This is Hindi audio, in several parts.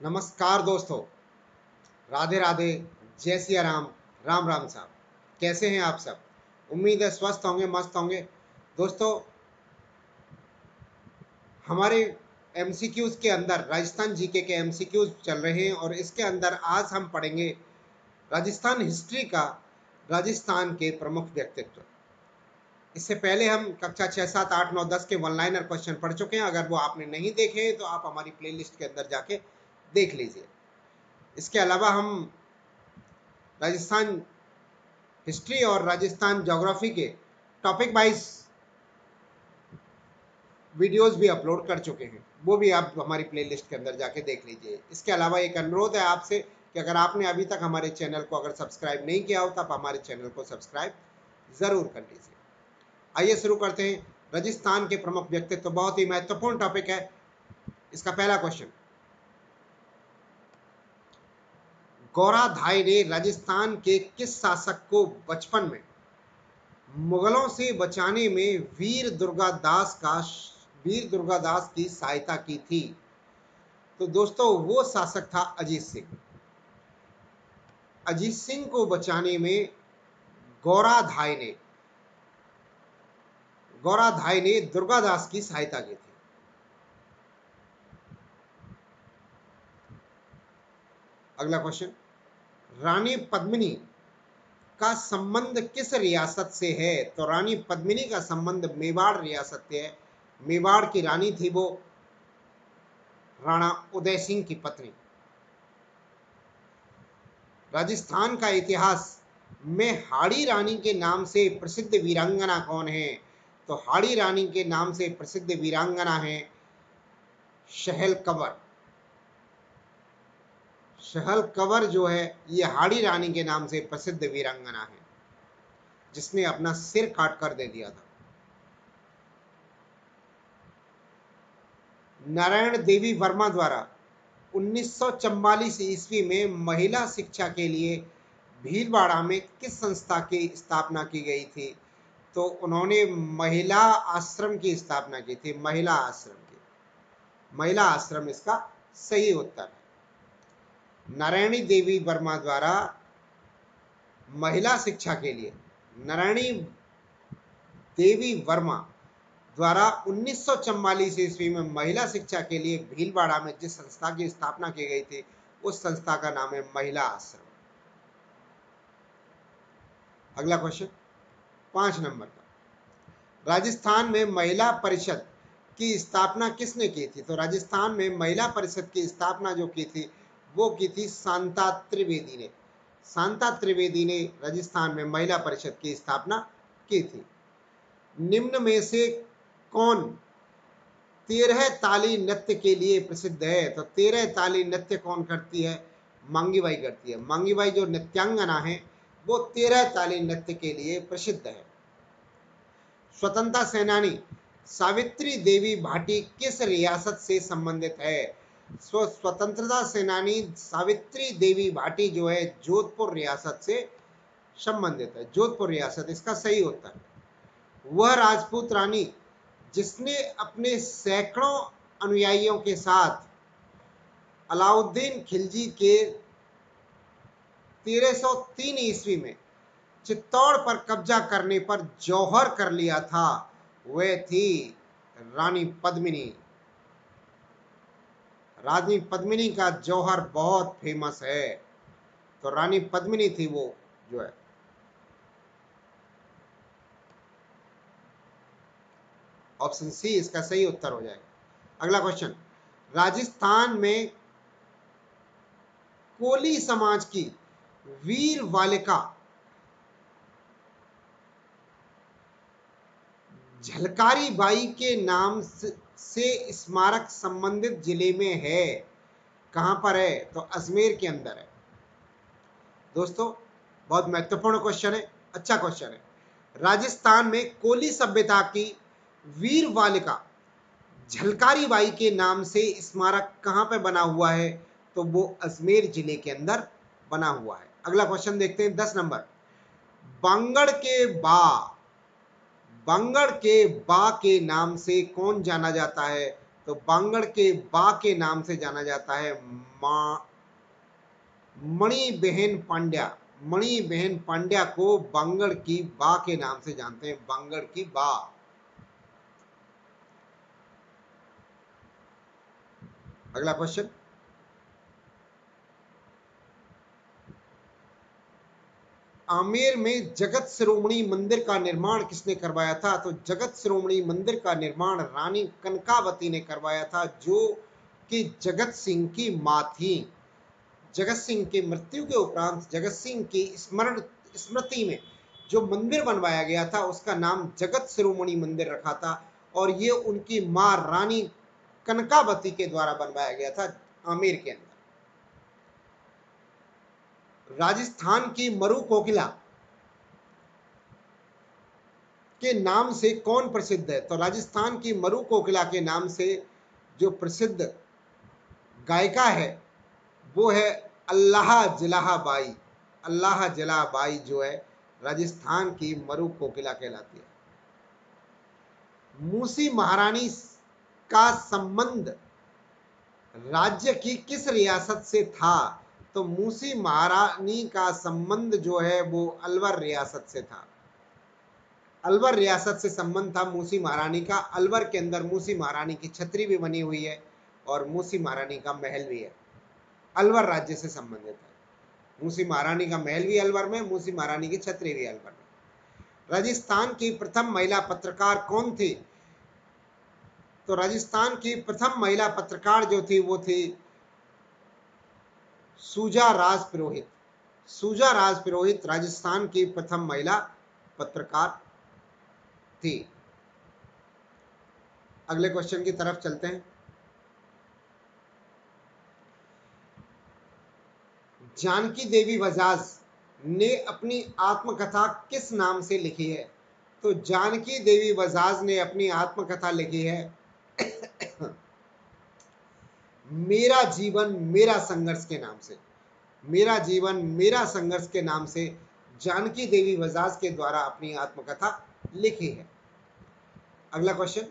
नमस्कार दोस्तों, राधे राधे, जय सिया राम, राम राम साहब। कैसे हैं आप सब? उम्मीद है स्वस्थ होंगे, मस्त होंगे। दोस्तों, हमारे एमसीक्यूज के अंदर राजस्थान जीके के एमसीक्यूज चल रहे हैं और इसके अंदर आज हम पढ़ेंगे राजस्थान हिस्ट्री का राजस्थान के प्रमुख व्यक्तित्व। इससे पहले हम कक्षा 6, 7, 8, 9, 10 के वन लाइनर क्वेश्चन पढ़ चुके हैं। अगर वो आपने नहीं देखे हैं तो आप हमारी प्लेलिस्ट के अंदर जाके देख लीजिए। इसके अलावा हम राजस्थान हिस्ट्री और राजस्थान ज्योग्राफी के टॉपिक वाइज वीडियोस भी अपलोड कर चुके हैं, वो भी आप हमारी प्लेलिस्ट के अंदर जाके देख लीजिए। इसके अलावा एक अनुरोध है आपसे कि अगर आपने अभी तक हमारे चैनल को अगर सब्सक्राइब नहीं किया हो तो आप हमारे चैनल को सब्सक्राइब ज़रूर कर लीजिए। आइए शुरू करते हैं। राजस्थान के प्रमुख व्यक्तित्व तो बहुत ही महत्वपूर्ण टॉपिक है। इसका पहला क्वेश्चन, गौराधाई ने राजस्थान के किस शासक को बचपन में मुगलों से बचाने में वीर दुर्गादास की सहायता की थी? तो दोस्तों, वो शासक था अजीत सिंह। अजीत सिंह को बचाने में गौराधाई ने दुर्गादास की सहायता की थी। अगला क्वेश्चन, रानी पद्मिनी का संबंध किस रियासत से है? तो रानी पद्मिनी का संबंध मेवाड़ रियासत से है। मेवाड़ की रानी थी वो राणा उदय सिंह की पत्नी। राजस्थान का इतिहास में हाड़ी रानी के नाम से प्रसिद्ध वीरांगना कौन है? तो हाड़ी रानी के नाम से प्रसिद्ध वीरांगना है शहल कंवर। शहल कंवर जो है ये हाड़ी रानी के नाम से प्रसिद्ध वीरांगना है, जिसने अपना सिर काट कर दे दिया था। नारायण देवी वर्मा द्वारा 1944 ईस्वी में महिला शिक्षा के लिए भीलवाड़ा में किस संस्था की स्थापना की गई थी? तो उन्होंने महिला आश्रम की स्थापना की थी। महिला आश्रम इसका सही उत्तर है। नारायणी देवी वर्मा द्वारा महिला शिक्षा के लिए नारायणी देवी वर्मा द्वारा 1944 ईस्वी में महिला शिक्षा के लिए भीलवाड़ा में जिस संस्था की स्थापना की गई थी उस संस्था का नाम है महिला आश्रम। अगला क्वेश्चन 5 नंबर का, राजस्थान में महिला परिषद की स्थापना किसने की थी? तो राजस्थान में महिला परिषद की स्थापना जो की थी वो की थी शांता त्रिवेदी ने। शांता त्रिवेदी ने राजस्थान में महिला परिषद की स्थापना की थी। निम्न में से कौन 13 ताली नृत्य के लिए प्रसिद्ध है? तो 13 ताली नृत्य कौन करती है? मांगी बाई करती है। मांगी बाई जो नृत्यांगना है वो 13 ताली नृत्य के लिए प्रसिद्ध है। स्वतंत्रता सेनानी सावित्री देवी भाटी किस रियासत से संबंधित है? स्वतंत्रता सेनानी सावित्री देवी भाटी जो है जोधपुर रियासत से संबंधित है। जोधपुर रियासत इसका सही उत्तर है। वह राजपूत रानी जिसने अपने सैकड़ों अनुयायियों के साथ अलाउद्दीन खिलजी के 1303 ईस्वी में चित्तौड़ पर कब्जा करने पर जौहर कर लिया था, वह थी रानी पद्मिनी। रानी पद्मिनी का जौहर बहुत फेमस है, तो रानी पद्मिनी थी वो जो है। ऑप्शन सी इसका सही उत्तर हो जाएगा। अगला क्वेश्चन, राजस्थान में कोली समाज की वीर बालिका झलकारी बाई के नाम से स्मारक संबंधित जिले में है। कहां पर है? तो अजमेर के अंदर है। दोस्तों, बहुत महत्वपूर्ण क्वेश्चन है, अच्छा क्वेश्चन है। राजस्थान में कोली सभ्यता की वीर बालिका झलकारी बाई के नाम से स्मारक कहां पे बना हुआ है? तो वो अजमेर जिले के अंदर बना हुआ है। अगला क्वेश्चन देखते हैं 10 नंबर, बांगड़ के बा के नाम से कौन जाना जाता है? तो बांगड़ के बा के नाम से जाना जाता है मणि बहन पांड्या। मणि बहन पांड्या को बांगड़ की बा के नाम से जानते हैं, बांगड़ की बा। अगला क्वेश्चन, आमेर में जगत शिरोमणि मंदिर का निर्माण किसने करवाया था? तो जगत शिरोमणि मंदिर का निर्माण रानी कनकावती ने करवाया था, जो कि जगत सिंह की मां थी। जगत सिंह की मृत्यु के उपरांत जगत सिंह की स्मृति में जो मंदिर बनवाया गया था उसका नाम जगत शिरोमणि मंदिर रखा था, और ये उनकी मां रानी कनकावती के द्वारा बनवाया गया था आमेर के अंदर। राजस्थान की मरु कोकिला के नाम से कौन प्रसिद्ध है? तो राजस्थान की मरु कोकिला के नाम से जो प्रसिद्ध गायिका है वो है अल्लाह जिलाहा बाई। अल्लाह जिलाहा बाई जो है राजस्थान की मरु कोकिला कहलाती है। मूसी महारानी का संबंध राज्य की किस रियासत से था? तो मूसी महारानी का संबंध जो है वो अलवर रियासत से था। अलवर रियासत से संबंध था मूसी महारानी का। अलवर के अंदर मूसी महारानी की छतरी भी बनी हुई है और मूसी महारानी का महल भी है। अलवर राज्य से संबंधित है। मूसी महारानी का महल भी अलवर में, मूसी महारानी की छतरी भी अलवर में। राजस्थान की प्रथम महिला पत्रकार कौन थी? तो राजस्थान की प्रथम महिला पत्रकार जो थी वो थी सुजा राजपुरोहित। सुजा राजपुरोहित राजस्थान की प्रथम महिला पत्रकार थी। अगले क्वेश्चन की तरफ चलते हैं। जानकी देवी बजाज ने अपनी आत्मकथा किस नाम से लिखी है? तो जानकी देवी बजाज ने अपनी आत्मकथा लिखी है मेरा जीवन मेरा संघर्ष के नाम से। मेरा जीवन मेरा संघर्ष के नाम से जानकी देवी बजाज के द्वारा अपनी आत्मकथा लिखी है। अगला क्वेश्चन,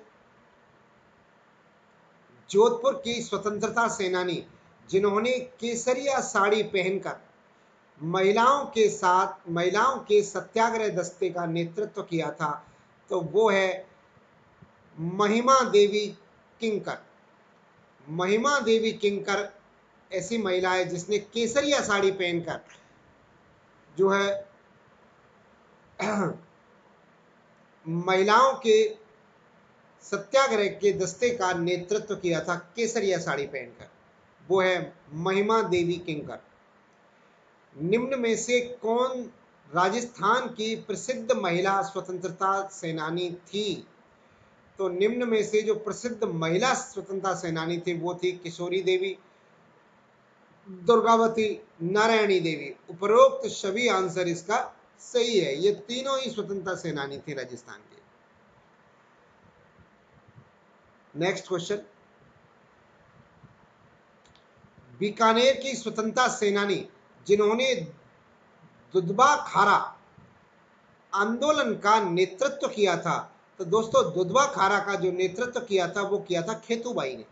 जोधपुर की स्वतंत्रता सेनानी जिन्होंने केसरिया साड़ी पहनकर महिलाओं के सत्याग्रह दस्ते का नेतृत्व किया था, तो वो है महिमा देवी किंकर। महिमा देवी किंकर ऐसी महिला है जिसने केसरिया साड़ी पहनकर जो है महिलाओं के सत्याग्रह के दस्ते का नेतृत्व किया था केसरिया साड़ी पहनकर, वो है महिमा देवी किंकर। निम्न में से कौन राजस्थान की प्रसिद्ध महिला स्वतंत्रता सेनानी थी? तो निम्न में से जो प्रसिद्ध महिला स्वतंत्रता सेनानी थी वो थी किशोरी देवी, दुर्गावती, नारायणी देवी। उपरोक्त सभी आंसर इसका सही है। ये तीनों ही स्वतंत्रता सेनानी थे राजस्थान के। नेक्स्ट क्वेश्चन, बीकानेर की स्वतंत्रता सेनानी जिन्होंने दुधवा खारा आंदोलन का नेतृत्व किया था, तो दोस्तों दुधवा खारा का जो नेतृत्व किया था वो किया था खेतूबाई ने।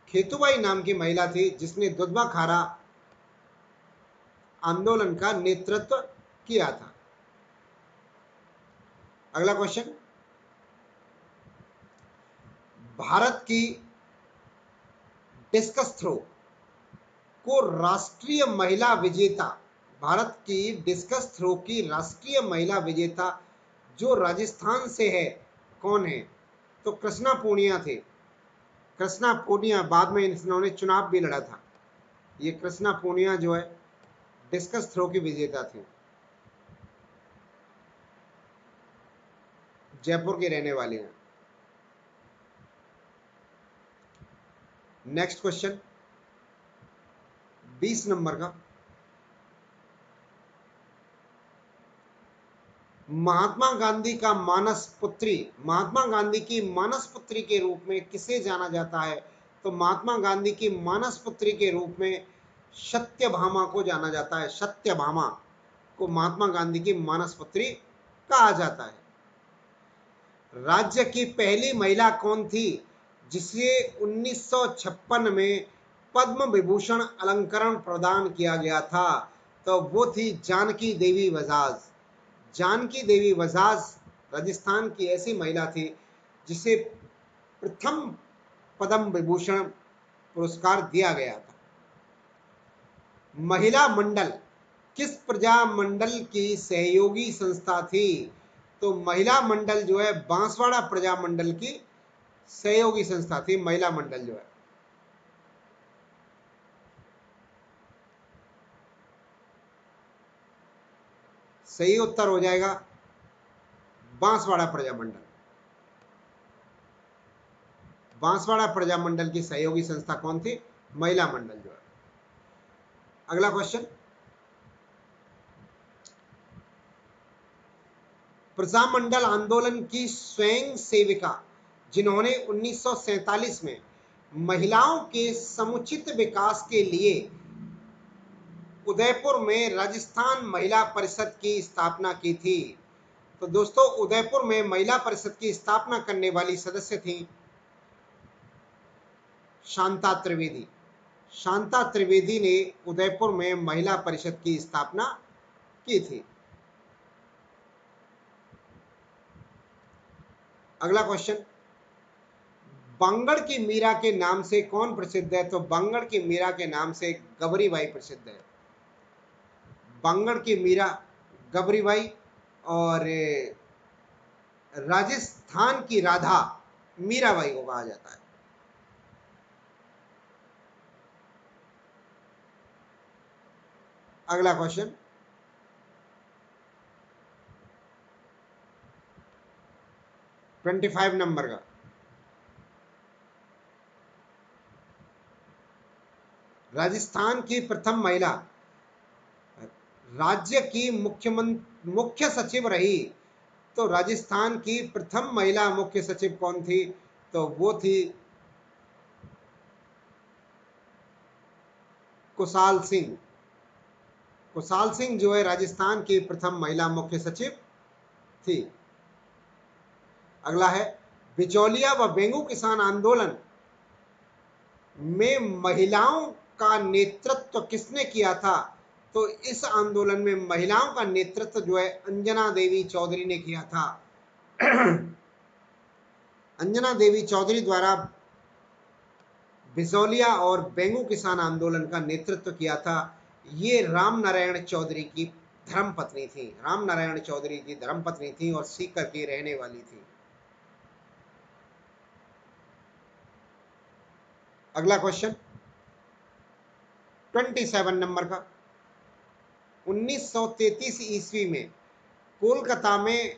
खेतूबाई नाम की महिला थी जिसने दुधवा खारा आंदोलन का नेतृत्व किया था। अगला क्वेश्चन, भारत की डिस्कस थ्रो को राष्ट्रीय महिला विजेता, भारत की डिस्कस थ्रो की राष्ट्रीय महिला विजेता जो राजस्थान से है कौन है? तो कृष्णा पूनिया थे। कृष्णा पूनिया, बाद में इन्होंने चुनाव भी लड़ा था। ये कृष्णा पूनिया जो है डिस्कस थ्रो की विजेता थी, जयपुर की रहने वाली हैं। नेक्स्ट क्वेश्चन 20 नंबर का, महात्मा गांधी का मानस पुत्री, महात्मा गांधी की मानस पुत्री के रूप में किसे जाना जाता है? तो महात्मा गांधी की मानस पुत्री के रूप में सत्यभामा को जाना जाता है। सत्यभामा को महात्मा गांधी की मानस पुत्री कहा जाता है। राज्य की पहली महिला कौन थी जिसे 1956 में पद्म विभूषण अलंकरण प्रदान किया गया था? तो वो थी जानकी देवी बजाज। जानकी देवी बजाज राजस्थान की ऐसी महिला थी जिसे प्रथम पद्म विभूषण पुरस्कार दिया गया था। महिला मंडल किस प्रजामंडल की सहयोगी संस्था थी? तो महिला मंडल जो है बांसवाड़ा प्रजामंडल की सहयोगी संस्था थी। महिला मंडल जो है, सही उत्तर हो जाएगा बांसवाड़ा प्रजामंडल। बांसवाड़ा प्रजामंडल की सहयोगी संस्था कौन थी? महिला मंडल जो है। अगला क्वेश्चन, प्रजामंडल आंदोलन की स्वयं सेविका जिन्होंने 1947 में महिलाओं के समुचित विकास के लिए उदयपुर में राजस्थान महिला परिषद की स्थापना की थी। तो दोस्तों, उदयपुर में महिला परिषद की स्थापना करने वाली सदस्य थी शांता त्रिवेदी। शांता त्रिवेदी ने उदयपुर में महिला परिषद की स्थापना की थी। अगला क्वेश्चन, बांगड़ की मीरा के नाम से कौन प्रसिद्ध है? तो बांगड़ की मीरा के नाम से गबरीबाई प्रसिद्ध है। बांगड़ की मीरा गबरीबाई, और राजस्थान की राधा मीराबाई को कहा जाता है। अगला क्वेश्चन, 25 नंबर का, राजस्थान की प्रथम महिला राज्य की मुख्य सचिव रही। तो राजस्थान की प्रथम महिला मुख्य सचिव कौन थी? तो वो थी कुशाल सिंह। कुशाल सिंह जो है राजस्थान की प्रथम महिला मुख्य सचिव थी। अगला है, बिचौलिया व बेंगू किसान आंदोलन में महिलाओं का नेतृत्व किसने किया था? तो इस आंदोलन में महिलाओं का नेतृत्व जो है अंजना देवी चौधरी ने किया था। अंजना देवी चौधरी द्वारा बिचौलिया और बेंगू किसान आंदोलन का नेतृत्व किया था। ये राम नारायण चौधरी की धर्मपत्नी थी। राम नारायण चौधरी की धर्मपत्नी थी और सीकर की रहने वाली थी। अगला क्वेश्चन 27 नंबर का, 1933 ईस्वी में कोलकाता में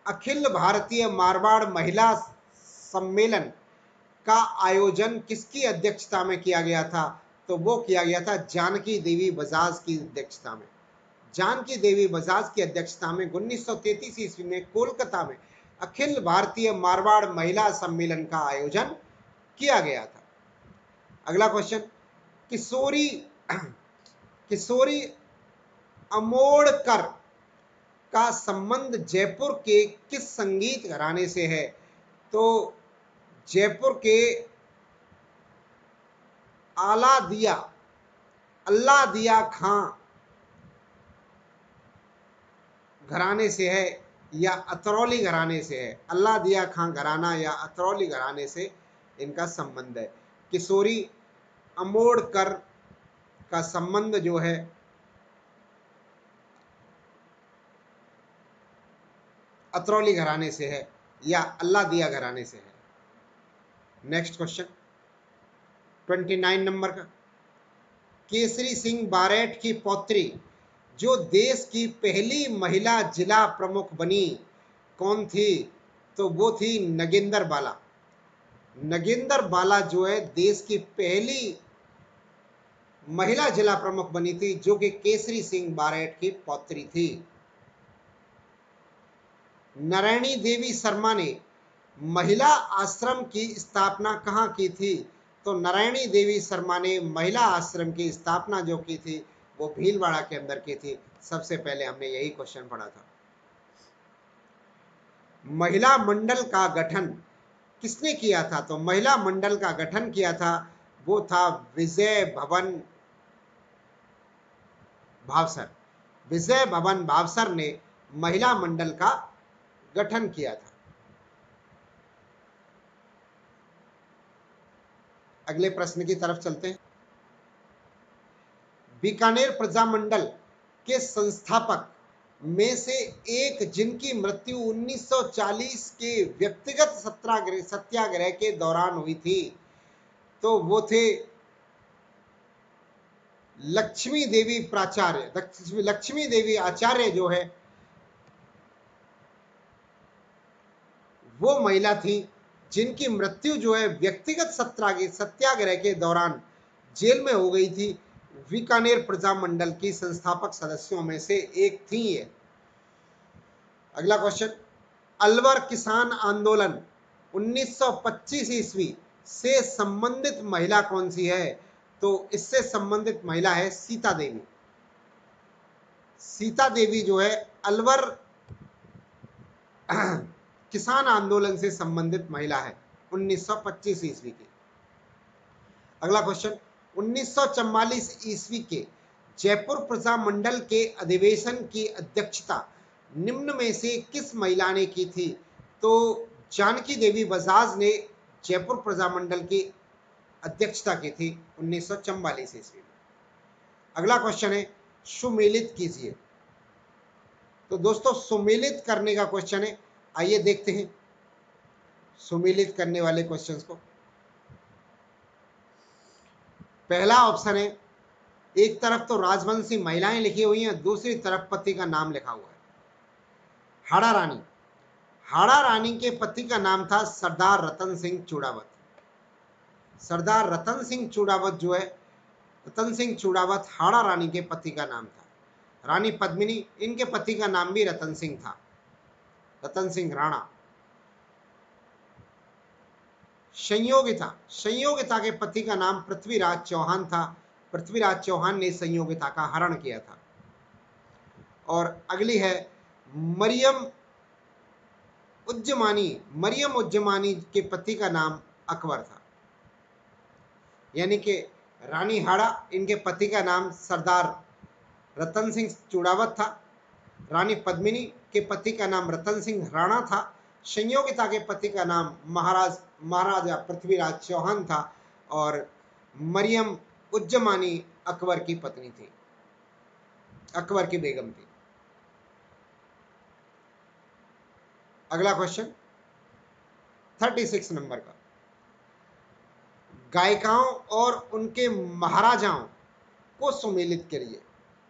अखिल भारतीय मारवाड़ महिला सम्मेलन का आयोजन किसकी अध्यक्षता में किया गया था? तो वो किया गया था जानकी देवी बजाज की अध्यक्षता में। जानकी देवी बजाज की अध्यक्षता में 1933 ईस्वी में कोलकाता में अखिल भारतीय मारवाड़ महिला सम्मेलन का आयोजन किया गया था। अगला क्वेश्चन, किशोरी किशोरी अमोड़कर का संबंध जयपुर के किस संगीत घराने से है? तो जयपुर के अल्लाह दिया खां घराने से है या अतरौली घराने से है? अल्लाह दिया खां घराना या अतरौली घराने से इनका संबंध है। किशोरी अमोड़कर का संबंध जो है अतरौली घराने से है या अल्लाह दिया घराने से है। नेक्स्ट क्वेश्चन 29 नंबर का, केसरी सिंह बारेट की पौत्री जो देश की पहली महिला जिला प्रमुख बनी कौन थी? तो वो थी नगेंद्र बाला। नगेंद्र बाला जो है देश की पहली महिला जिला प्रमुख बनी थी, जो कि केसरी सिंह बारेट की पौत्री थी। नारायणी देवी शर्मा ने महिला आश्रम की स्थापना कहाँ की थी? तो नारायणी देवी शर्मा ने महिला आश्रम की स्थापना जो की थी वो भीलवाड़ा के अंदर की थी। सबसे पहले हमने यही क्वेश्चन पढ़ा था। महिला मंडल का गठन किसने किया था? तो महिला मंडल का गठन किया था, वो था विजय भवन भावसर। विजय भवन भावसर ने महिला मंडल का गठन किया था। अगले प्रश्न की तरफ चलते हैं। बीकानेर प्रजामंडल के संस्थापक में से एक जिनकी मृत्यु 1940 के व्यक्तिगत सत्याग्रह के दौरान हुई थी, तो वो थे लक्ष्मी देवी प्राचार्य। लक्ष्मी देवी आचार्य जो है वो महिला थी जिनकी मृत्यु जो है व्यक्तिगत सत्याग्रह के दौरान जेल में हो गई थी। बीकानेर प्रजामंडल की संस्थापक सदस्यों में से एक थी ये। अगला क्वेश्चन, अलवर किसान आंदोलन 1925 ईस्वी से संबंधित महिला कौन सी है? तो इससे संबंधित महिला है सीता देवी। सीता देवी जो है अलवर किसान आंदोलन से संबंधित महिला है 1925 ईस्वी की। अगला क्वेश्चन, 1944 ईस्वी के जयपुर प्रजामंडल के अधिवेशन की अध्यक्षता निम्न में से किस महिला ने की थी? तो जानकी देवी बजाज ने जयपुर प्रजामंडल की अध्यक्षता की थी 1944 ईस्वी में। अगला क्वेश्चन है सुमेलित कीजिए। तो दोस्तों सुमेलित करने का क्वेश्चन है, आइए देखते हैं सुमेलित करने वाले क्वेश्चंस को। पहला ऑप्शन है, एक तरफ तो राजवंशी महिलाएं लिखी हुई हैं, दूसरी तरफ पति का नाम लिखा हुआ है। हाड़ा रानी, हाड़ा रानी के पति का नाम था सरदार रतन सिंह चूड़ावत। सरदार रतन सिंह चूड़ावत जो है, रतन सिंह चूड़ावत हाड़ा रानी के पति का नाम था। रानी पद्मिनी, इनके पति का नाम भी रतन सिंह था, रतन सिंह राणा। संयोगिता, संयोगिता के पति का नाम पृथ्वीराज चौहान था। पृथ्वीराज चौहान ने संयोगिता का हरण किया था। और अगली है मरियम उज्जमानी। मरियम उज्जमानी के पति का नाम अकबर था। यानी कि रानी हाड़ा, इनके पति का नाम सरदार रतन सिंह चूड़ावत था। रानी पद्मिनी के पति का नाम रतन सिंह राणा था। संयोगिता के पति का नाम महाराजा पृथ्वीराज चौहान था। और मरियम उज्जमानी अकबर की पत्नी थी, अकबर की बेगम थी। अगला क्वेश्चन 36 नंबर का, गायिकाओं और उनके महाराजाओं को सुमेलित करिए।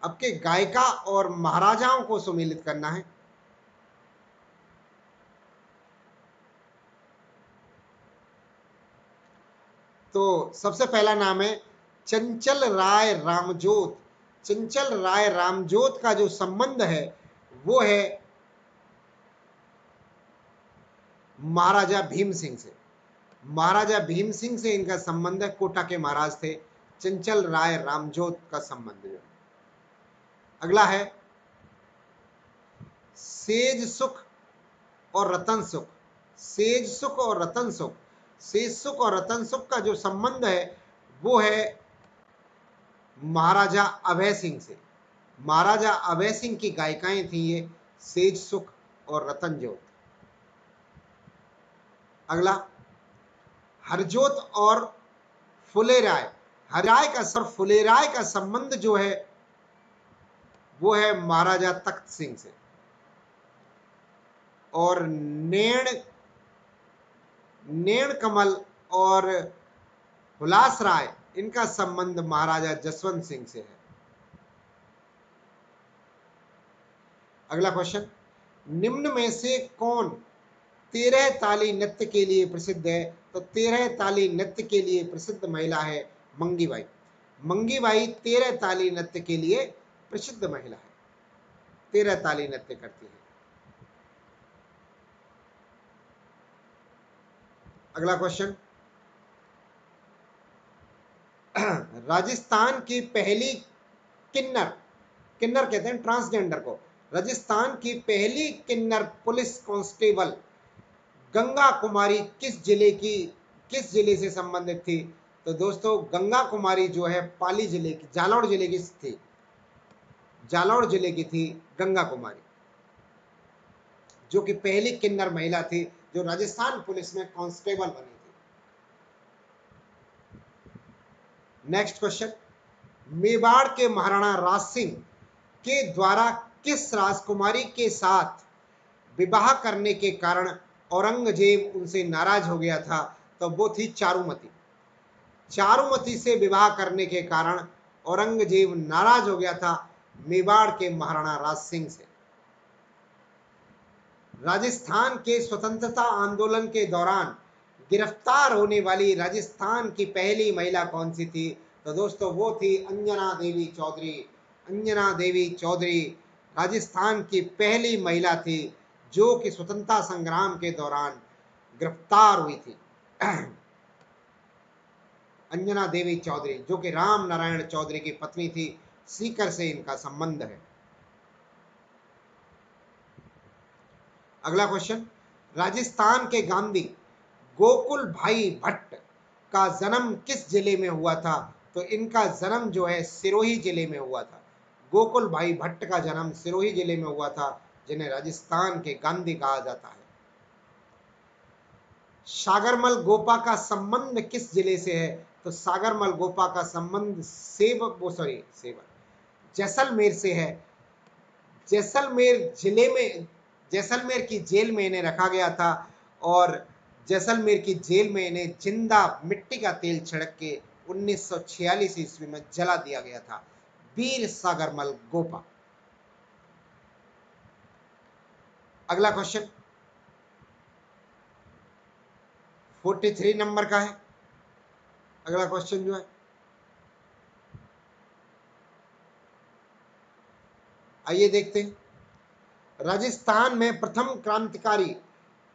अब के गायिका और महाराजाओं को सुमेलित करना है। तो सबसे पहला नाम है चंचल राय रामजोत। चंचल राय रामजोत का जो संबंध है वो है महाराजा भीम सिंह से। महाराजा भीम सिंह से इनका संबंध है, कोटा के महाराज थे चंचल राय रामजोत का संबंध जो। अगला है सेज सुख और रतन सुख। सेज सुख और रतन सुख, सेज सुख और रतन सुख का जो संबंध है वो है महाराजा अभय सिंह से। महाराजा अभय सिंह की गायिकाएं थी ये सेज सुख और रतन जोत। अगला हरजोत और फुलेराय। हराय का सर फुलेराय का संबंध जो है वो है महाराजा तख्त सिंह से। और नेण कमल और हुलास राय, इनका संबंध महाराजा जसवंत सिंह से है। अगला क्वेश्चन, निम्न में से कौन 13 ताली नृत्य के लिए प्रसिद्ध है? तो 13 ताली नृत्य के लिए प्रसिद्ध महिला है मंगीबाई। मंगीबाई 13 ताली नृत्य के लिए प्रसिद्ध महिला है, 13 ताली नृत्य करती है। अगला क्वेश्चन, राजस्थान की पहली किन्नर, किन्नर कहते हैं ट्रांसजेंडर को, राजस्थान की पहली किन्नर पुलिस कांस्टेबल गंगा कुमारी किस जिले से संबंधित थी? तो दोस्तों गंगा कुमारी जो है पाली जिले की, जालौर जिले की थी। जालौर जिले की थी गंगा कुमारी, जो कि पहली किन्नर महिला थी जो राजस्थान पुलिस में कांस्टेबल बनी थी। नेक्स्ट क्वेश्चन, मेवाड़ के महाराणा राज सिंह के द्वारा किस राजकुमारी के साथ विवाह करने के कारण औरंगजेब उनसे नाराज हो गया था? तो वो थी चारुमती। चारुमती से विवाह करने के कारण औरंगजेब नाराज हो गया था मेवाड़ के महाराणा राज सिंह से। राजस्थान के स्वतंत्रता आंदोलन के दौरान गिरफ्तार होने वाली राजस्थान की पहली महिला कौन सी थी? तो दोस्तों वो थी अंजना देवी चौधरी। अंजना देवी चौधरी राजस्थान की पहली महिला थी जो कि स्वतंत्रता संग्राम के दौरान गिरफ्तार हुई थी। अंजना देवी चौधरी जो कि राम नारायण चौधरी की पत्नी थी, सीकर से इनका संबंध है। अगला क्वेश्चन, राजस्थान के गांधी गोकुल भाई भट्ट का जन्म किस जिले में हुआ था? तो इनका जन्म जो है सिरोही जिले में हुआ था। गोकुल भाई भट्ट का जन्म सिरोही जिले में हुआ था, जिन्हें राजस्थान के गांधी कहा जाता है। सागरमल गोपा का संबंध किस जिले से है? तो सागरमल गोपा का संबंध जैसलमेर से है। जैसलमेर की जेल में इन्हें रखा गया था और जैसलमेर की जेल में इन्हें जिंदा मिट्टी का तेल छिड़क के 1946 ईस्वी में जला दिया गया था। वीर सागरमल गोपा। अगला क्वेश्चन 43 नंबर का है। अगला क्वेश्चन जो है, आइए देखते हैं। राजस्थान में प्रथम क्रांतिकारी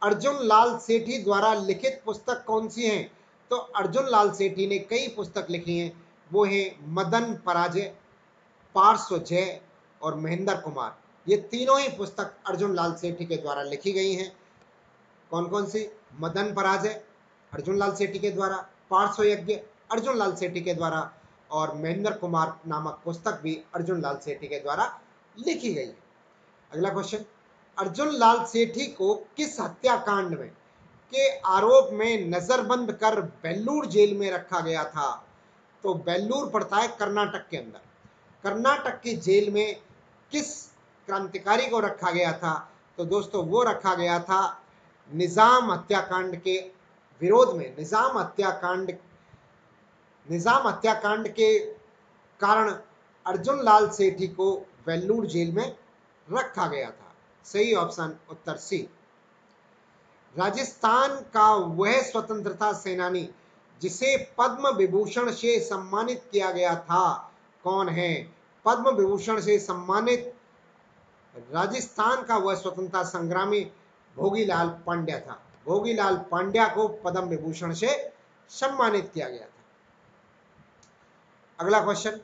अर्जुन लाल सेठी द्वारा लिखित पुस्तक कौन सी है? तो अर्जुन लाल सेठी ने कई पुस्तक लिखी हैं। वो है मदन पराजय, पार्श्व जय और महेंद्र कुमार। ये तीनों ही पुस्तक अर्जुन लाल सेठी के द्वारा लिखी गई हैं। कौन कौन सी? मदन पराजय अर्जुन लाल सेठी के द्वारा, पार्श्व यज्ञ अर्जुन लाल सेठी के द्वारा और महेंद्र कुमार नामक पुस्तक भी अर्जुन लाल सेठी के द्वारा लिखी गई है। अगला क्वेश्चन, अर्जुन लाल सेठी को किस हत्याकांड में के आरोप में नजरबंद कर बेल्लूर जेल में रखा गया था? तो बेल्लूर पड़ता है कर्नाटक के अंदर। कर्नाटक की जेल में किस क्रांतिकारी को रखा गया था? तो दोस्तों वो रखा गया था निजाम हत्याकांड के विरोध में। निजाम हत्याकांड के कारण अर्जुन लाल सेठी को वेल्लूर जेल में रखा गया था। सही ऑप्शन उत्तर सी। राजस्थान का वह स्वतंत्रता सेनानी जिसे पद्म विभूषण से सम्मानित किया गया था कौन है? पद्म विभूषण से सम्मानित राजस्थान का वह स्वतंत्रता संग्रामी भोगीलाल पांड्या था। भोगीलाल पांड्या को पद्म विभूषण से सम्मानित किया गया था। अगला क्वेश्चन,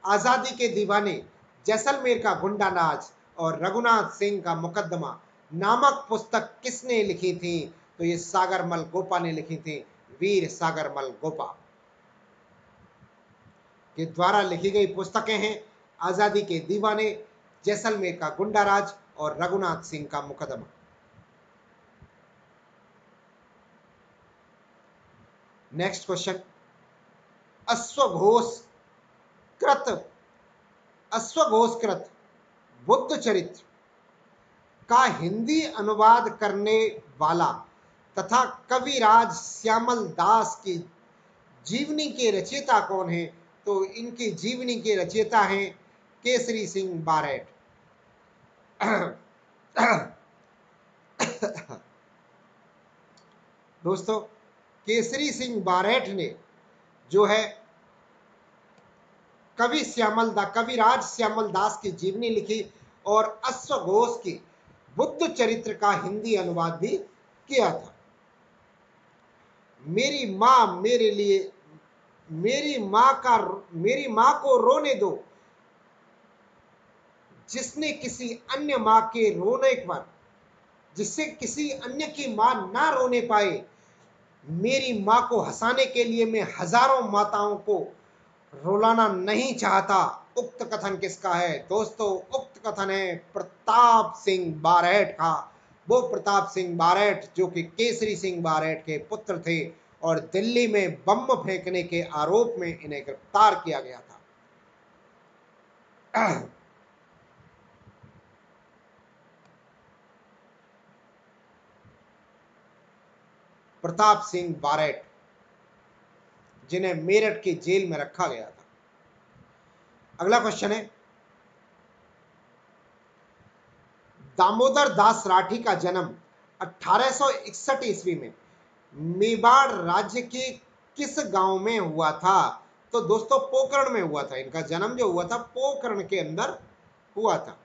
आजादी के दीवाने, जैसलमेर का गुंडा राज और रघुनाथ सिंह का मुकदमा नामक पुस्तक किसने लिखी थी? तो ये सागरमल गोपा ने लिखी थी। वीर सागरमल गोपा के द्वारा लिखी गई पुस्तकें हैं आजादी के दीवाने, जैसलमेर का गुंडा राज और रघुनाथ सिंह का मुकदमा। नेक्स्ट क्वेश्चन, अश्वघोषकृत बुद्ध चरित्र का हिंदी अनुवाद करने वाला तथा कविराज श्यामल दास की जीवनी के रचयिता कौन है? तो इनकी जीवनी के रचयिता हैं केसरी सिंह बारेट। दोस्तों केसरी सिंह बारेट ने जो है कविराज श्यामल दास की जीवनी लिखी और अश्वघोष की बुद्ध चरित्र का हिंदी अनुवाद भी किया था। मेरी माँ को रोने दो जिसने किसी अन्य माँ के रोने पर, जिससे किसी अन्य की माँ ना रोने पाए, मेरी माँ को हंसाने के लिए मैं हजारों माताओं को रुलाना नहीं चाहता। उक्त कथन किसका है दोस्तों? उक्त कथन है प्रताप सिंह बारैट का। वो प्रताप सिंह बारैट जो कि केसरी सिंह बारैट के पुत्र थे और दिल्ली में बम फेंकने के आरोप में इन्हें गिरफ्तार किया गया था। प्रताप सिंह बारैट, जिन्हें मेरठ की जेल में रखा गया था। अगला क्वेश्चन है, दामोदर दास राठी का जन्म 1861 ईस्वी में मेवाड़ राज्य के किस गांव में हुआ था? तो दोस्तों पोकरण में हुआ था। इनका जन्म जो हुआ था पोकरण के अंदर हुआ था।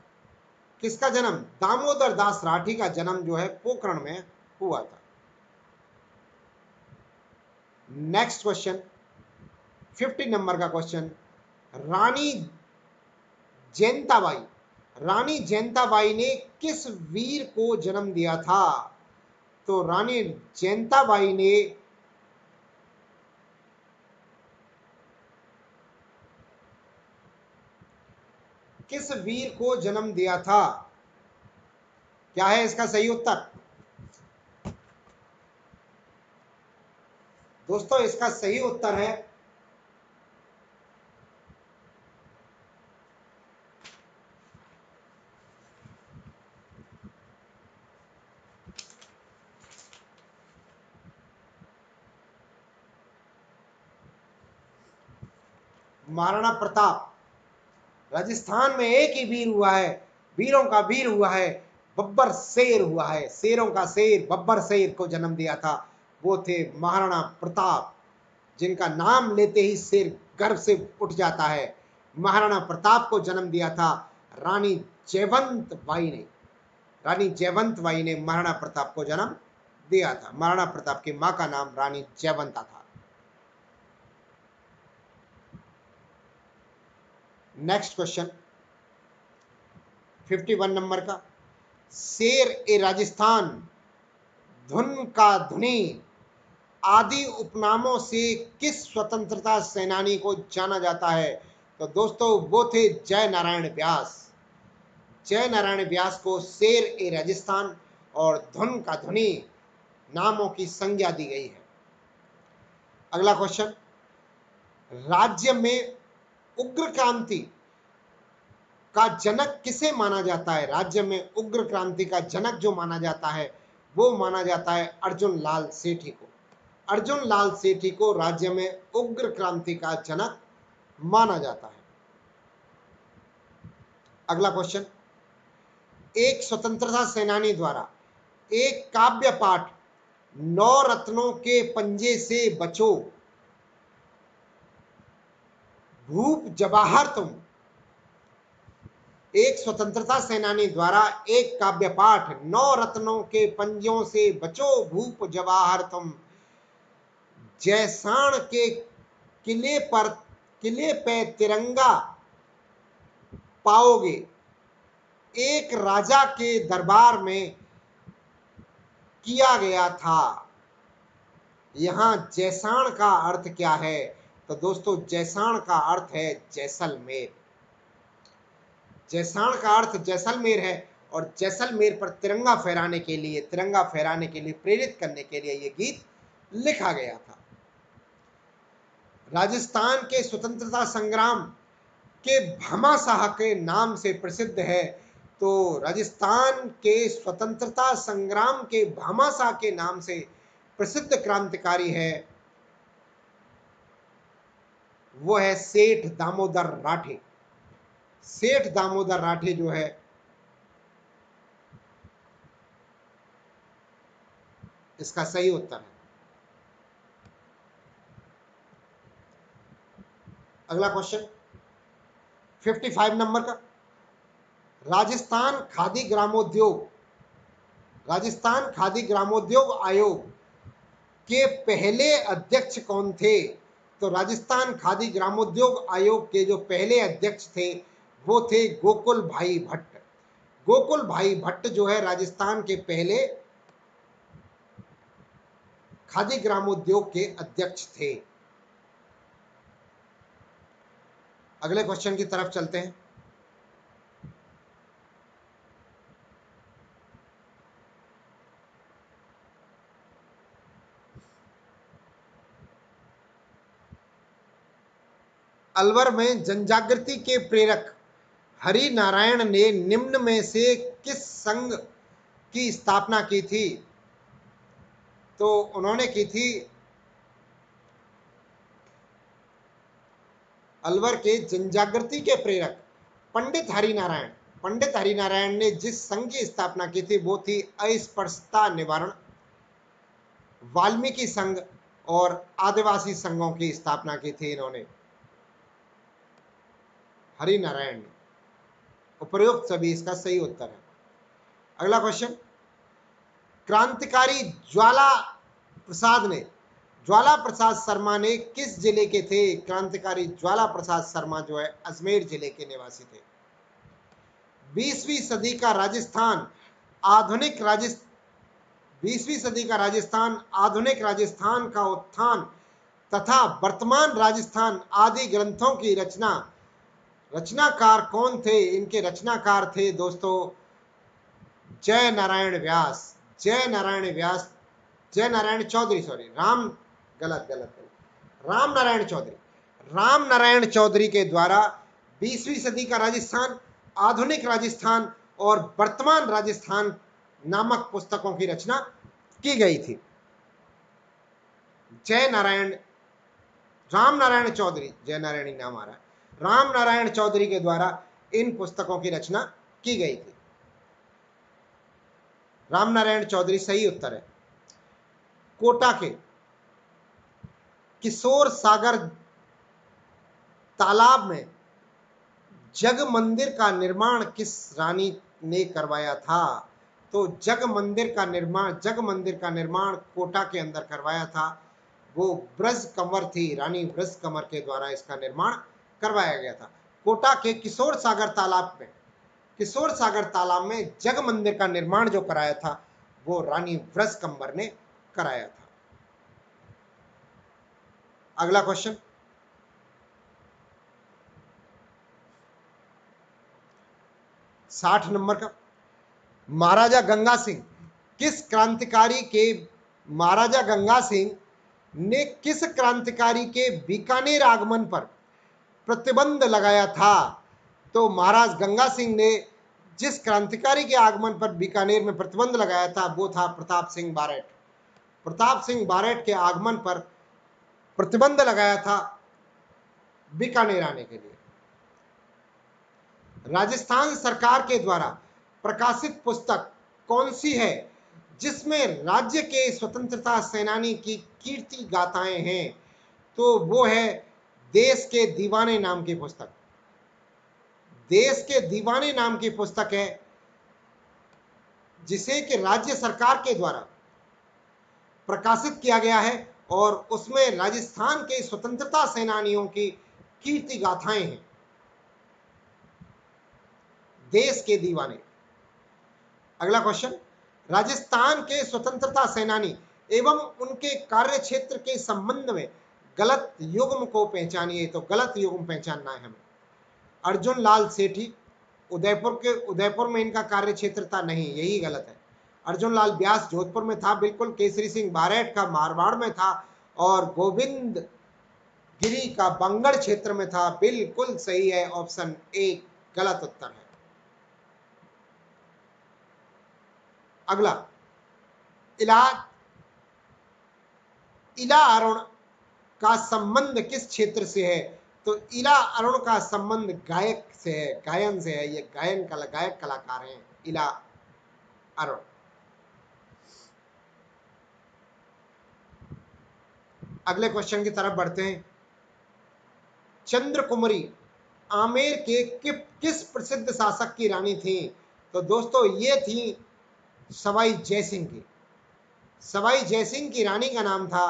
किसका जन्म? दामोदर दास राठी का जन्म जो है पोकरण में हुआ था। नेक्स्ट क्वेश्चन, 50 नंबर का क्वेश्चन, रानी जैंताबाई, रानी जैंताबाई ने किस वीर को जन्म दिया था? तो रानी जैंताबाई ने किस वीर को जन्म दिया था? क्या है इसका सही उत्तर? दोस्तों इसका सही उत्तर है महाराणा प्रताप। राजस्थान में एक ही वीर हुआ है, वीरों का वीर हुआ है, बब्बर शेर हुआ है, शेरों का शेर बब्बर शेर को जन्म दिया था। वो थे महाराणा प्रताप, जिनका नाम लेते ही शेर गर्व से उठ जाता है। महाराणा प्रताप को जन्म दिया था रानी जयवंत बाई ने। रानी जयवंत बाई ने महाराणा प्रताप को जन्म दिया था। महाराणा प्रताप की मां का नाम रानी जयवंता था। नेक्स्ट क्वेश्चन 51 नंबर का, शेर ए राजस्थान, धुन का धुनी आदि उपनामों से किस स्वतंत्रता सेनानी को जाना जाता है? तो दोस्तों वो थे जय नारायण व्यास। जय नारायण व्यास को शेर ए राजस्थान और धुन का धुनी नामों की संज्ञा दी गई है। अगला क्वेश्चन, राज्य में उग्र क्रांति का जनक किसे माना जाता है? राज्य में उग्र क्रांति का जनक जो माना जाता है वो माना जाता है अर्जुन लाल सेठी को। अर्जुन लाल सेठी को राज्य में उग्र क्रांति का जनक माना जाता है। अगला क्वेश्चन, एक स्वतंत्रता सेनानी द्वारा एक काव्य पाठ नौ रत्नों के पंजे से बचो, भूप जवाहर तुम। एक स्वतंत्रता सेनानी द्वारा एक काव्य पाठ नौ रत्नों के पंजों से बचो, भूप जवाहर तुम, जैसाण के किले पे तिरंगा पाओगे, एक राजा के दरबार में किया गया था। यहां जैसाण का अर्थ क्या है? तो दोस्तों जैसाण का अर्थ है जैसलमेर। जैसाण का अर्थ जैसलमेर है और जैसलमेर पर तिरंगा फहराने के लिए, तिरंगा फहराने के लिए प्रेरित करने के लिए यह गीत लिखा गया था। राजस्थान के स्वतंत्रता संग्राम के भामाशाह के नाम से प्रसिद्ध है। तो राजस्थान के स्वतंत्रता संग्राम के भामाशाह के नाम से प्रसिद्ध क्रांतिकारी है, वो है सेठ दामोदर राठे। सेठ दामोदर राठे जो है इसका सही उत्तर है। अगला क्वेश्चन 55 नंबर का, राजस्थान खादी ग्रामोद्योग, राजस्थान खादी ग्रामोद्योग आयोग के पहले अध्यक्ष कौन थे? तो राजस्थान खादी ग्रामोद्योग आयोग के जो पहले अध्यक्ष थे वो थे गोकुल भाई भट्ट। गोकुल भाई भट्ट जो है राजस्थान के पहले खादी ग्रामोद्योग के अध्यक्ष थे। अगले क्वेश्चन की तरफ चलते हैं। अलवर में जनजागृति के प्रेरक हरि नारायण ने निम्न में से किस संघ की स्थापना की थी? तो उन्होंने की थी अलवर के जनजागृति के प्रेरक पंडित हरिनारायण। पंडित हरिनारायण ने जिस संघ की स्थापना की थी वो थी अस्पृश्यता निवारण, वाल्मीकि संघ और आदिवासी संघों की स्थापना की थी इन्होंने, हरिनारायण ने। उपयुक्त सभी इसका सही उत्तर है। अगला क्वेश्चन, क्रांतिकारी ज्वाला प्रसाद ने, ज्वाला प्रसाद शर्मा ने किस जिले के थे? क्रांतिकारी ज्वाला प्रसाद शर्मा जो है अजमेर जिले के निवासी थे। 20वीं सदी का राजस्थान आधुनिक राजस्थान 20वीं सदी का राजस्थान आधुनिक राजस्थान का उत्थान तथा वर्तमान राजस्थान आदि ग्रंथों की रचनाकार कौन थे? इनके रचनाकार थे दोस्तों जय नारायण व्यास। जय नारायण व्यास, जय नारायण चौधरी, सॉरी, गलत गलत राम नारायण चौधरी। राम नारायण चौधरी के द्वारा 20वीं सदी का राजस्थान, आधुनिक राजस्थान और वर्तमान राजस्थान नामक पुस्तकों की रचना की गई थी। जय नारायण, राम नारायण चौधरी, जय नारायण ही नाम आ रहा है, राम नारायण चौधरी के द्वारा इन पुस्तकों की रचना की गई थी। राम नारायण चौधरी सही उत्तर है। कोटा के किशोर सागर तालाब में जग मंदिर का निर्माण किस रानी ने करवाया था? तो जग मंदिर का निर्माण कोटा के अंदर करवाया था, वो ब्रज कंवर थी, रानी ब्रज कंवर के द्वारा इसका निर्माण करवाया गया था। कोटा के किशोर सागर तालाब में जग मंदिर का निर्माण जो कराया था वो रानी ब्रज कंवर ने कराया था। अगला क्वेश्चन, साठ नंबर का, महाराजा गंगा सिंह ने किस क्रांतिकारी के बीकानेर आगमन पर प्रतिबंध लगाया था? तो महाराज गंगा सिंह ने जिस क्रांतिकारी के आगमन पर बीकानेर में प्रतिबंध लगाया था वो था प्रताप सिंह बारेट। प्रताप सिंह बारेट के आगमन पर प्रतिबंध लगाया था बीकानेर आने के लिए। राजस्थान सरकार के द्वारा प्रकाशित पुस्तक कौन सी है जिसमें राज्य के स्वतंत्रता सेनानी की कीर्ति गाथाएं हैं? तो वो है देश के दीवाने नाम की पुस्तक। देश के दीवाने नाम की पुस्तक है जिसे कि राज्य सरकार के द्वारा प्रकाशित किया गया है और उसमें राजस्थान के स्वतंत्रता सेनानियों की कीर्ति गाथाएं हैं। देश के दीवाने। अगला क्वेश्चन, राजस्थान के स्वतंत्रता सेनानी एवं उनके कार्यक्षेत्र के संबंध में गलत युग्म को पहचानिए। तो गलत युग्म पहचानना है हमें। अर्जुन लाल सेठी, उदयपुर में इनका कार्यक्षेत्र था, नहीं, यही गलत है। अर्जुन लाल व्यास जोधपुर में था, बिल्कुल। केसरी सिंह बारेट का मारवाड़ में था और गोविंद गिरी का बंगड़ क्षेत्र में था, बिल्कुल सही है, ऑप्शन ए गलत उत्तर है। अगला, इला अरुण का संबंध किस क्षेत्र से है? तो इला अरुण का संबंध गायक से है, गायन से है। ये गायक कलाकार हैं इला अरुण। अगले क्वेश्चन की तरफ बढ़ते हैं। चंद्रकुमारी आमेर के किस प्रसिद्ध शासक की रानी थी? तो दोस्तों ये थी सवाई जयसिंह की। सवाई जयसिंह की रानी का नाम था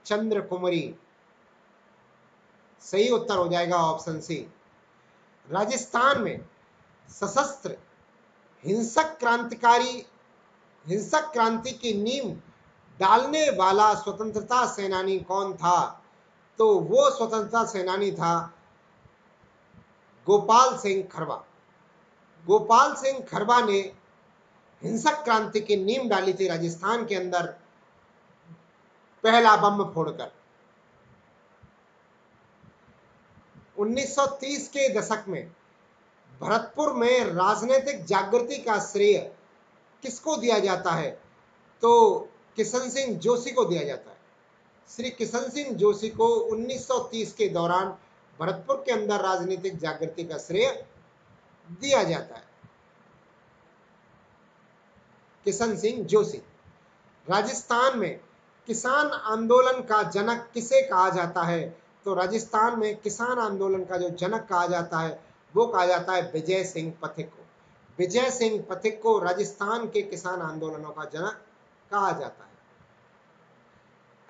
चंद्रकुमारी। सही उत्तर हो जाएगा ऑप्शन सी। राजस्थान में सशस्त्र हिंसक क्रांति की नींव डालने वाला स्वतंत्रता सेनानी कौन था? तो वो स्वतंत्रता सेनानी था गोपाल सिंह खरबा। गोपाल सिंह खरबा ने हिंसक क्रांति की नींव डाली थी राजस्थान के अंदर, पहला बम फोड़कर। 1930 के दशक में भरतपुर में राजनीतिक जागृति का श्रेय किसको दिया जाता है? तो किशन सिंह जोशी को दिया जाता है। श्री किशन सिंह जोशी को 1930 के दौरान भरतपुर के अंदर राजनीतिक जागृति का श्रेय दिया जाता है। किशन सिंह जोशी। राजस्थान में किसान आंदोलन का जनक किसे कहा जाता है? तो राजस्थान में किसान आंदोलन का जो जनक कहा जाता है वो कहा जाता है विजय सिंह पथिक को। विजय सिंह पथिक को राजस्थान के किसान आंदोलनों का जनक कहा जाता है।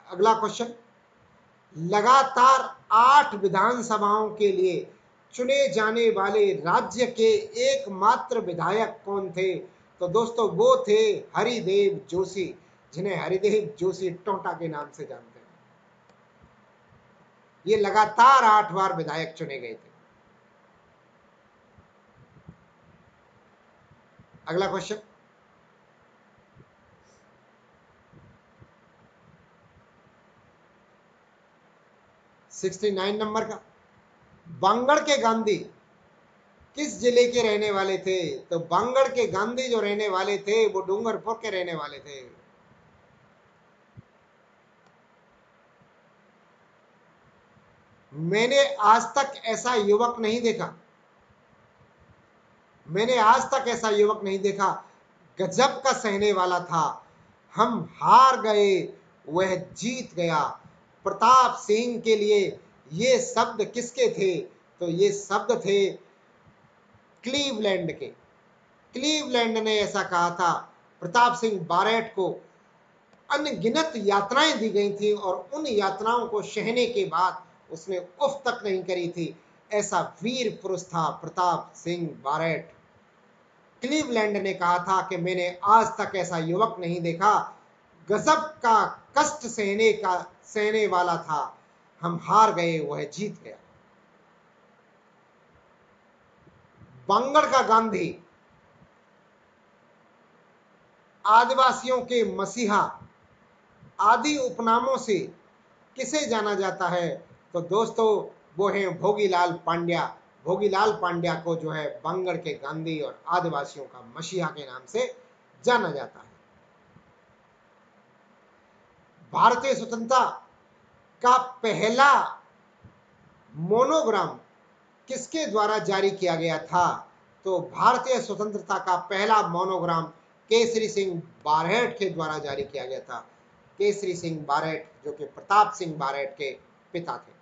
अगला क्वेश्चन, लगातार 8 विधानसभाओं के लिए चुने जाने वाले राज्य के एकमात्र विधायक कौन थे? तो दोस्तों वो थे हरिदेव जोशी, जिन्हें हरिदेव जोशी टोंटा के नाम से जानते हैं। ये लगातार 8 बार विधायक चुने गए थे। अगला क्वेश्चन, सिक्सटी 69 नंबर का, बांगड़ के गांधी किस जिले के रहने वाले थे? तो बांगड़ के गांधी जो रहने वाले थे वो डूंगरपुर के रहने वाले थे। मैंने आज तक ऐसा युवक नहीं देखा, मैंने आज तक ऐसा युवक नहीं देखा, गजब का सहने वाला था, हम हार गए वह जीत गया। प्रताप सिंह के लिए ये शब्द किसके थे? तो ये शब्द थे क्लीवलैंड के। क्लीवलैंड ने ऐसा कहा था। प्रताप सिंह बारेट को अनगिनत यातनाएं दी गई थी और उन यातनाओं को सहने के बाद उसने उफ तक नहीं करी थी। ऐसा वीर पुरुष था प्रताप सिंह बारेट। क्लीवलैंड ने कहा था कि मैंने आज तक ऐसा युवक नहीं देखा, गजब का कष्ट सहने वाला था, हम हार गए वह जीत गया। बांगड़ का गांधी आदिवासियों के मसीहा आदि उपनामों से किसे जाना जाता है? तो दोस्तों वो हैं भोगीलाल पांड्या। भोगीलाल पांड्या को जो है बांगड़ के गांधी और आदिवासियों का मसीहा के नाम से जाना जाता है। भारतीय स्वतंत्रता का पहला मोनोग्राम किसके द्वारा जारी किया गया था? तो भारतीय स्वतंत्रता का पहला मोनोग्राम केसरी सिंह बारेट के द्वारा जारी किया गया था। केसरी सिंह बारेट जो कि प्रताप सिंह बारेट के पिता थे।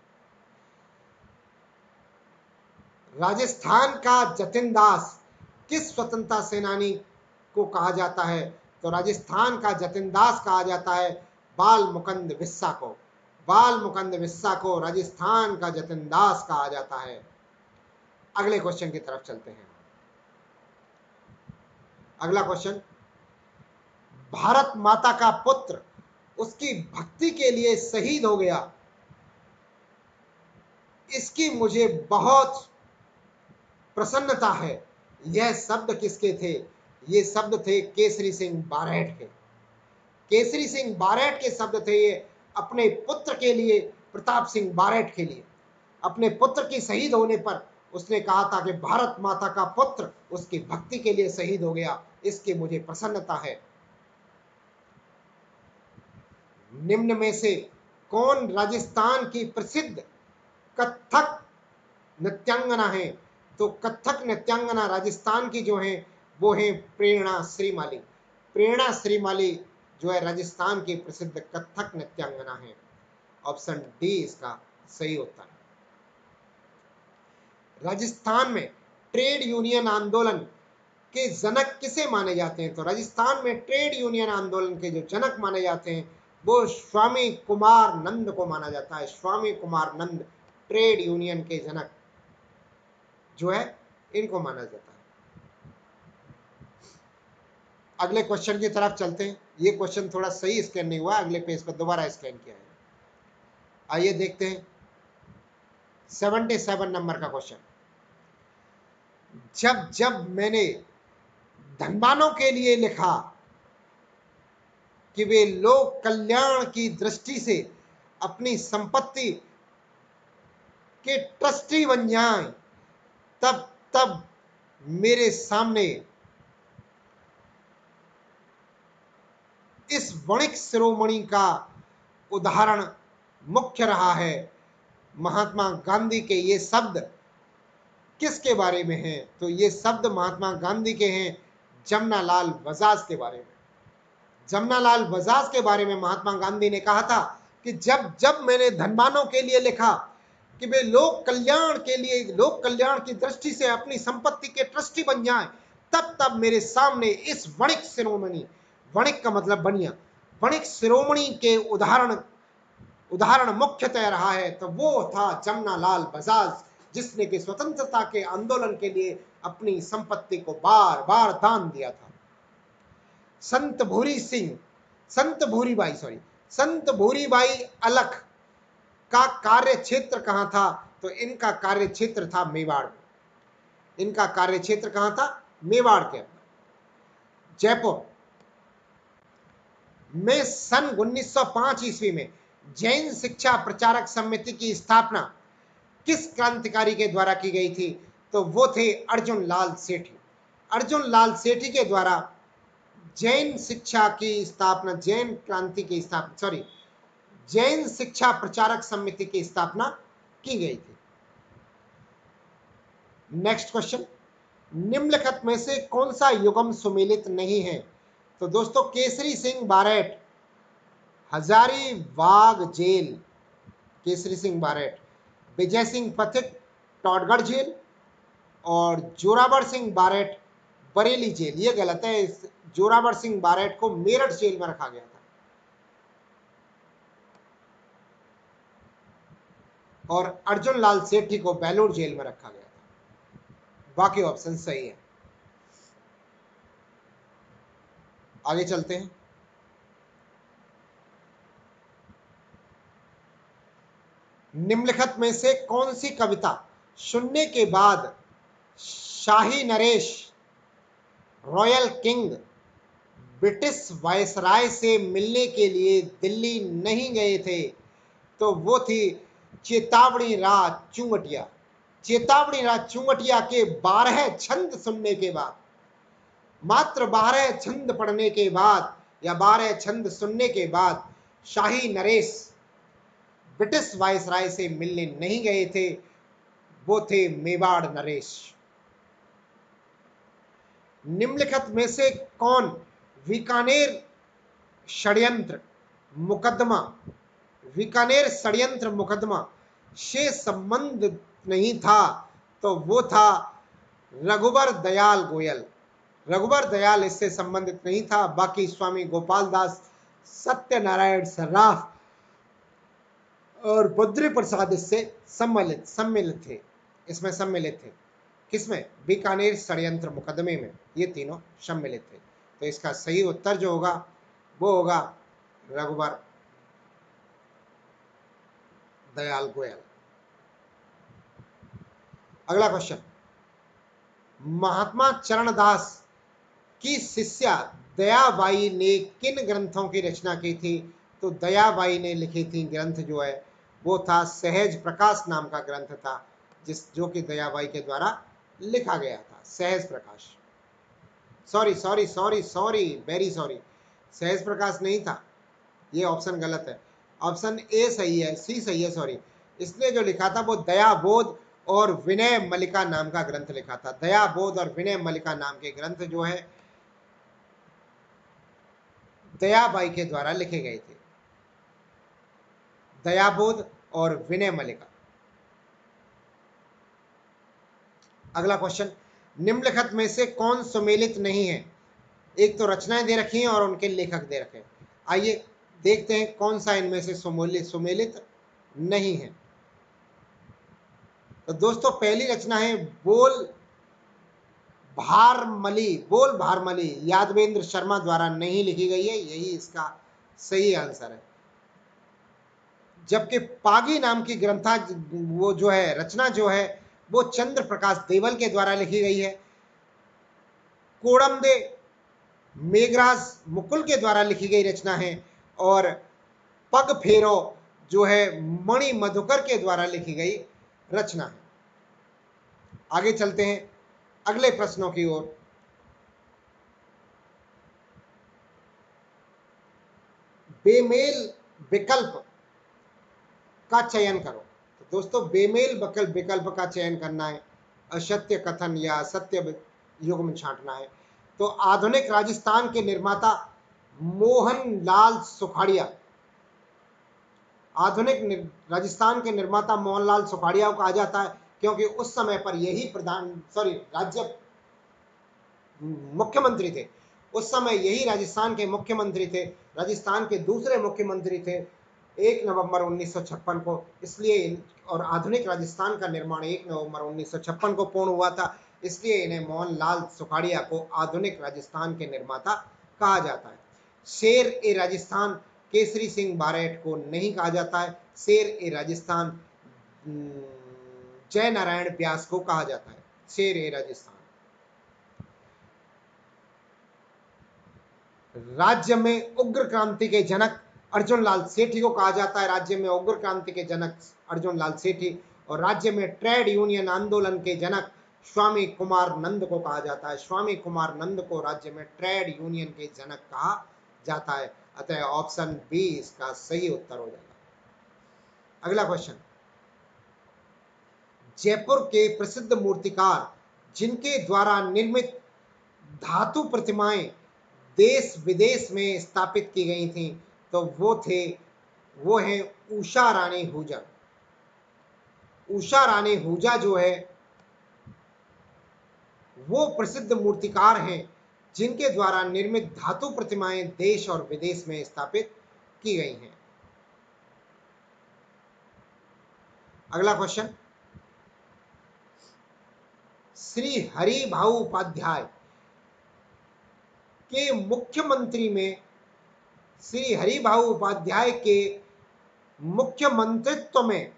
राजस्थान का जतिन दास किस स्वतंत्रता सेनानी को कहा जाता है? तो राजस्थान का जतिन दास कहा जाता है बाल मुकुंद बिस्सा को। बाल मुकुंद बिस्सा को राजस्थान का जतिन दास कहा जाता है। अगले क्वेश्चन की तरफ चलते हैं। अगला क्वेश्चन, भारत माता का पुत्र उसकी भक्ति के लिए शहीद हो गया, इसकी मुझे बहुत प्रसन्नता है, यह शब्द किसके थे? ये शब्द थे केसरी सिंह बारेट के। केसरी सिंह बारेट के शब्द थे ये अपने पुत्र के लिए, प्रताप सिंह बारेट के लिए। अपने पुत्र की शहीद होने पर उसने कहा था कि भारत माता का पुत्र उसकी भक्ति के लिए शहीद हो गया, इसकी मुझे प्रसन्नता है। निम्न में से कौन राजस्थान की प्रसिद्ध कथक नृत्यांगना है? तो कथक नृत्यांगना राजस्थान की जो है वो है प्रेरणा श्रीमाली। प्रेरणा श्रीमाली जो है राजस्थान की प्रसिद्ध कथक नृत्यांगना है। ऑप्शन डी इसका सही उत्तर है। राजस्थान में ट्रेड यूनियन आंदोलन के जनक किसे माने जाते हैं? तो राजस्थान में ट्रेड यूनियन आंदोलन के जो जनक माने जाते हैं वो स्वामी कुमार नंद को माना जाता है। स्वामी कुमार नंद ट्रेड यूनियन के जनक जो है इनको माना जाता है। अगले क्वेश्चन की तरफ चलते हैं। ये क्वेश्चन थोड़ा सही स्कैन नहीं हुआ, अगले पेज पर दोबारा स्कैन किया है। आइए देखते हैं 77 नंबर का क्वेश्चन। जब जब मैंने धनवानों के लिए लिखा कि वे लोक कल्याण की दृष्टि से अपनी संपत्ति के ट्रस्टी बन जाएं, तब तब मेरे सामने इस वणिक शिरोमणि का उदाहरण मुख्य रहा है। महात्मा गांधी के ये शब्द किसके बारे में हैं? तो ये शब्द महात्मा गांधी के हैं, जमनालाल बजाज के बारे में। जमनालाल बजाज के बारे में महात्मा गांधी ने कहा था कि जब जब मैंने धनवानों के लिए लिखा कि वे लोक कल्याण के लिए, लोक कल्याण की दृष्टि से अपनी संपत्ति के ट्रस्टी बन जाएं, तब तब मेरे सामने इस वणिक शिरोमणि, वणिक का मतलब बनिया, वणिक शिरोमणि के उदाहरण मुख्यतः रहा है। तो वो था जमनालाल बजाज, जिसने कि स्वतंत्रता के आंदोलन के लिए अपनी संपत्ति को बार बार दान दिया था। संत भूरीबाई अलख का कार्य क्षेत्र कहां था? तो इनका कार्य क्षेत्र था मेवाड़ में। इनका कार्य क्षेत्र कहां था? मेवाड़ के अंदर। जयपुर में सन 1905 ईस्वी में जैन शिक्षा प्रचारक समिति की स्थापना किस क्रांतिकारी के द्वारा की गई थी? तो वो थे अर्जुन लाल सेठी। अर्जुन लाल सेठी के द्वारा जैन शिक्षा की स्थापना, जैन क्रांति की स्थापना, सॉरी, जैन शिक्षा प्रचारक समिति की स्थापना की गई थी। नेक्स्ट क्वेश्चन, निम्नलिखित में से कौन सा युगम सुमेलित नहीं है? तो दोस्तों केसरी सिंह बारेट हजारीबाग जेल, केसरी सिंह बारेट, विजय सिंह पथिक टॉडगढ़ जेल, और जोरावर सिंह बारेट बरेली जेल। ये गलत है, जोरावर सिंह बारेट को मेरठ जेल में रखा गया था और अर्जुन लाल सेठी को बेलूर जेल में रखा गया था। बाकी ऑप्शन सही है। आगे चलते हैं। निम्नलिखित में से कौन सी कविता सुनने के बाद शाही नरेश, रॉयल किंग, ब्रिटिश वायसराय से मिलने के लिए दिल्ली नहीं गए थे? तो वो थी चेतावनी राज चुंगटिया। चेतावनी राज चुंगटिया के 12 छंद सुनने के बाद, मात्र 12 छंद पढ़ने के बाद या 12 छंद सुनने के बाद शाही नरेश ब्रिटिश वायसराय से मिलने नहीं गए थे। वो थे मेवाड़ नरेश। निम्नलिखित में से कौन बीकानेर षड्यंत्र मुकदमा से संबंध नहीं था? तो वो था रघुवर दयाल गोयल। रघुवर दयाल इससे संबंधित नहीं था। बाकी स्वामी गोपाल दास, सत्यनारायण सर्राफ और बद्री प्रसाद इससे सम्मिलित थे, इसमें सम्मिलित थे। किसमें? बीकानेर षड्यंत्र मुकदमे में ये तीनों सम्मिलित थे। तो इसका सही उत्तर जो होगा वो होगा रघुवर दयाल गोयल। अगला क्वेश्चन, महात्मा चरणदास की शिष्या दयाबाई ने किन ग्रंथों की रचना की थी? तो दयाबाई ने लिखी थी ग्रंथ जो है वो था सहज प्रकाश नाम का ग्रंथ था, जो कि दयाबाई के द्वारा लिखा गया था। सहज प्रकाश, सॉरी, वेरी सॉरी, सहज प्रकाश नहीं था, ये ऑप्शन गलत है। ऑप्शन ए सही है, सी सही है, सॉरी। इसने जो लिखा था वो दयाबोध और विनय मल्लिका नाम का ग्रंथ लिखा था। दयाबोध और विनय मल्लिका नाम के ग्रंथ जो है दयाबाई के द्वारा लिखे गए थे। दयाबोध और विनय मल्लिका। अगला क्वेश्चन, निम्नलिखित में से कौन सुमेलित नहीं है? एक तो रचनाएं दे रखी हैं और उनके लेखक दे रखे हैं। आइए देखते हैं कौन सा इनमें से सुमेलित नहीं है। तो दोस्तों पहली रचना है बोल भारमली, बोल भारमली, यादवेंद्र शर्मा द्वारा नहीं लिखी गई है, यही इसका सही आंसर है। जबकि पागी नाम की ग्रंथा वो जो है रचना जो है वो चंद्र प्रकाश देवल के द्वारा लिखी गई है। कोड़मदे मेघराज मुकुल के द्वारा लिखी गई रचना है। और पग फेरो जो है मणि मधुकर के द्वारा लिखी गई रचना है। आगे चलते हैं अगले प्रश्नों की ओर। बेमेल विकल्प का चयन करो। तो दोस्तों बेमेल विकल्प का चयन करना है, असत्य कथन या सत्य युग्म छांटना है। तो आधुनिक राजस्थान के निर्माता मोहनलाल सुखाड़िया, आधुनिक राजस्थान के निर्माता मोहनलाल सुखाड़िया को कहा जाता है क्योंकि उस समय पर यही राज्य मुख्यमंत्री थे। उस समय यही राजस्थान के मुख्यमंत्री थे। राजस्थान के दूसरे मुख्यमंत्री थे 1 नवंबर 1956 को, इसलिए और आधुनिक राजस्थान का निर्माण 1 नवंबर 1956 को पूर्ण हुआ था, इसलिए इन्हें मोहनलाल सुखाड़िया को आधुनिक राजस्थान के निर्माता कहा जाता है। शेर ए राजस्थान केसरी सिंह बारेट को नहीं कहा जाता है। शेर ए राजस्थान जय नारायण व्यास को कहा जाता है। शेर ए राजस्थान। राज्य में उग्र क्रांति के जनक अर्जुन लाल सेठी को कहा जाता है। राज्य में उग्र क्रांति के जनक अर्जुन लाल सेठी। और राज्य में ट्रेड यूनियन आंदोलन के जनक स्वामी कुमार नंद को कहा जाता है। स्वामी कुमार नंद को राज्य में ट्रेड यूनियन के जनक कहा जाता है। अतः ऑप्शन बी इसका सही उत्तर हो जाएगा। अगला क्वेश्चन, जयपुर के प्रसिद्ध मूर्तिकार जिनके द्वारा निर्मित धातु प्रतिमाएं देश विदेश में स्थापित की गई थी, तो वो है उषा रानी हुजा। उषा रानी हुजा जो है वो प्रसिद्ध मूर्तिकार हैं जिनके द्वारा निर्मित धातु प्रतिमाएं देश और विदेश में स्थापित की गई हैं। अगला क्वेश्चन, श्री हरि भाऊ उपाध्याय के मुख्यमंत्री में, श्री हरि भाऊ उपाध्याय के मुख्यमंत्रित्व में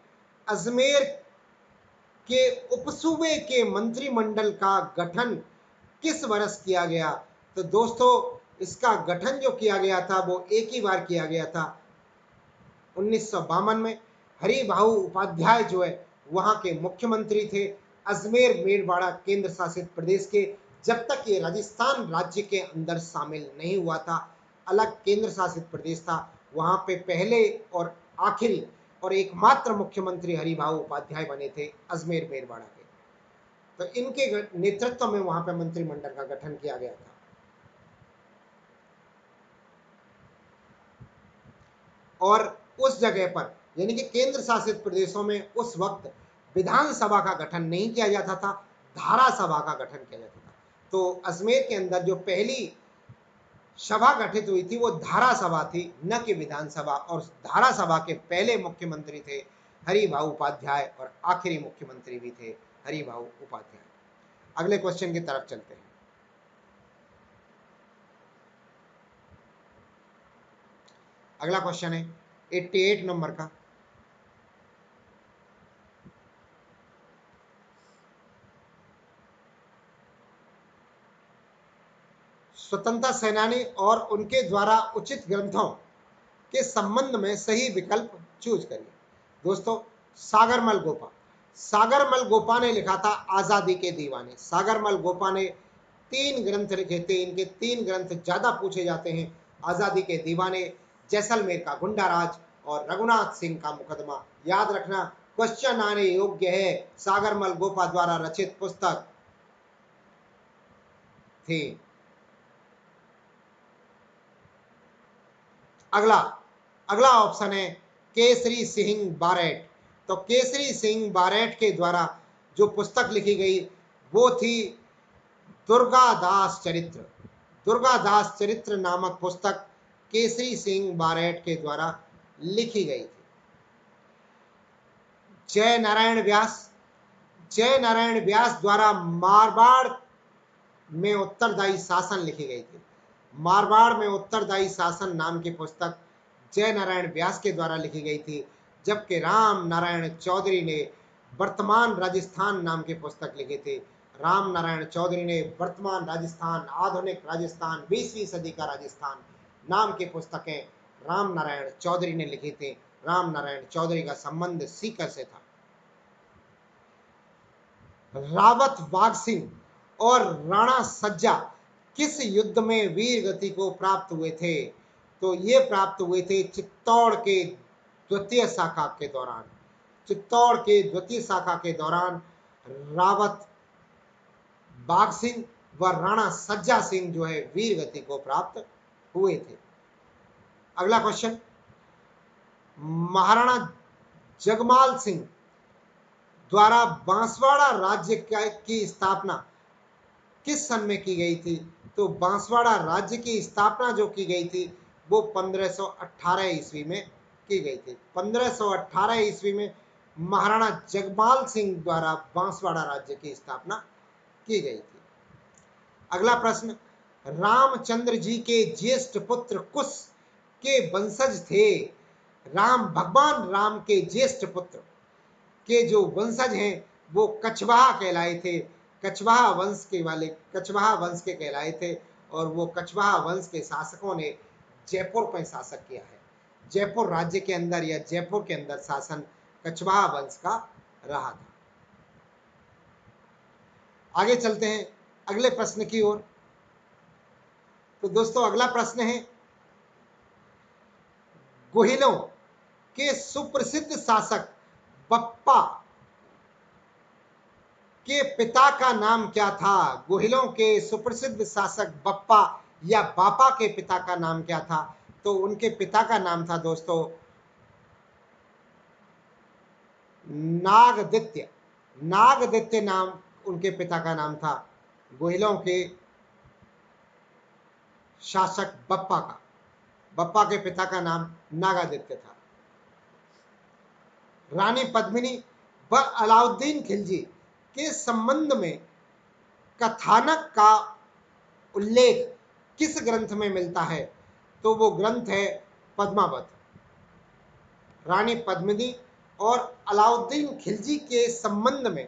अजमेर के उपसूबे के मंत्रिमंडल का गठन किस वर्ष किया गया? तो दोस्तों इसका गठन जो किया गया था वो एक ही बार किया गया था 1952 में। हरि भाऊ उपाध्याय जो है वहां के मुख्यमंत्री थे अजमेर मेरवाड़ा केंद्र शासित प्रदेश के, जब तक ये राजस्थान राज्य के अंदर शामिल नहीं हुआ था, अलग केंद्र शासित प्रदेश था। वहां पे पहले और आखिरी और एकमात्र मुख्यमंत्री हरि भाऊ उपाध्याय बने थे अजमेर मेरवाड़ा के। तो इनके नेतृत्व में वहां पे मंत्रिमंडल का गठन किया गया था। और उस जगह पर यानी कि केंद्र शासित प्रदेशों में उस वक्त विधानसभा का गठन नहीं किया जाता था, धारा सभा का गठन किया जाता था। तो अजमेर के अंदर जो पहली सभा गठित हुई थी वो धारा सभा थी, न कि विधानसभा। और धारा सभा के पहले मुख्यमंत्री थे हरि भाऊ उपाध्याय और आखिरी मुख्यमंत्री भी थे हरि भाऊ उपाध्याय। अगले क्वेश्चन की तरफ चलते हैं। अगला क्वेश्चन है 88 नंबर का। स्वतंत्रता सेनानी और उनके द्वारा उचित ग्रंथों के संबंध में सही विकल्प चूज करिए। दोस्तों सागरमल गोपा, सागरमल गोपा ने लिखा था आजादी के दीवाने। सागरमल गोपा ने 3 ग्रंथ लिखे थे, इनके 3 ग्रंथ ज्यादा पूछे जाते हैं, आजादी के दीवाने, जैसलमेर का गुंडाराज और रघुनाथ सिंह का मुकदमा। याद रखना क्वेश्चन आने योग्य है, सागरमल गोपा द्वारा रचित पुस्तक थी। अगला ऑप्शन है केसरी सिंह बारेट। तो केसरी सिंह बारेट के द्वारा जो पुस्तक लिखी गई वो थी दुर्गादास चरित्र। दुर्गादास चरित्र नामक पुस्तक केसरी सिंह बारेट के द्वारा लिखी गई थी। जय नारायण व्यास, जय नारायण व्यास द्वारा मारवाड़ में उत्तरदायी शासन लिखी गई थी। मारवाड़ में उत्तरदायी शासन नाम की पुस्तक जय नारायण व्यास के द्वारा लिखी गई थी, जबकि राम नारायण चौधरी ने वर्तमान राजस्थान नाम की पुस्तक लिखी थी। राम नारायण चौधरी ने वर्तमान राजस्थान, आधुनिक राजस्थान, 20वीं सदी का राजस्थान नाम की पुस्तकें राम नारायण चौधरी ने लिखी थी। राम नारायण चौधरी का संबंध सीकर से था। रावत बाघ सिंह और राणा सज्जा किस युद्ध में वीर गति को प्राप्त हुए थे? तो ये प्राप्त हुए थे चित्तौड़ के द्वितीय शाखा के दौरान। चित्तौड़ के द्वितीय शाखा के दौरान रावत बाघ सिंह व राणा सज्जा सिंह जो है वीर गति को प्राप्त हुए थे। अगला क्वेश्चन, महाराणा जगमाल सिंह द्वारा बांसवाड़ा राज्य की स्थापना किस सन में की गई थी? तो बांसवाड़ा राज्य की स्थापना जो की गई थी वो 1518 ईस्वी में की गई थी। 1518 ईस्वी में महाराणा जगमाल सिंह द्वारा बांसवाड़ा राज्य की स्थापना की गई थी। अगला प्रश्न, रामचंद्र जी के ज्येष्ठ पुत्र कुश के वंशज थे। भगवान राम के ज्येष्ठ पुत्र के जो वंशज हैं वो कछवाहा कहलाए थे। कछवाहा वंश के कहलाए थे और वो कछवाहा वंश के शासकों ने जयपुर पर शासक किया है। जयपुर राज्य के अंदर या जयपुर के अंदर शासन कछवाहा वंश का रहा था। आगे चलते हैं अगले प्रश्न की ओर। तो दोस्तों अगला प्रश्न है, गोहिलों के सुप्रसिद्ध शासक बप्पा के पिता का नाम क्या था? गोहिलों के सुप्रसिद्ध शासक बप्पा या बापा के पिता का नाम क्या था? तो उनके पिता का नाम था दोस्तों नागदित्य। नागदित्य नाम उनके पिता का नाम था। गोहिलों के शासक बप्पा के पिता का नाम नागादित्य था। रानी पद्मिनी व अलाउद्दीन खिलजी के संबंध में कथानक का उल्लेख किस ग्रंथ में मिलता है? तो वो ग्रंथ है पद्मावत। रानी पद्मिनी और अलाउद्दीन खिलजी के संबंध में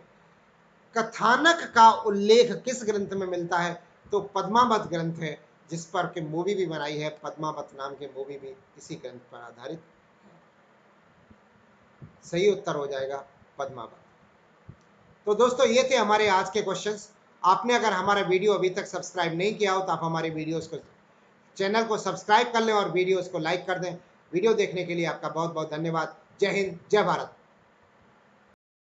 कथानक का उल्लेख किस ग्रंथ में मिलता है? तो पद्मावत ग्रंथ है, जिस पर के मूवी भी बनाई है। पद्मावत नाम की मूवी भी इसी ग्रंथ पर आधारित है। सही उत्तर हो जाएगा पद्मावत। तो दोस्तों ये थे हमारे आज के क्वेश्चंस। आपने अगर हमारा वीडियो अभी तक सब्सक्राइब नहीं किया हो तो आप हमारे वीडियोस को, चैनल को सब्सक्राइब कर लें और वीडियोस को लाइक कर दें। वीडियो देखने के लिए आपका बहुत बहुत धन्यवाद। जय हिंद, जय भारत।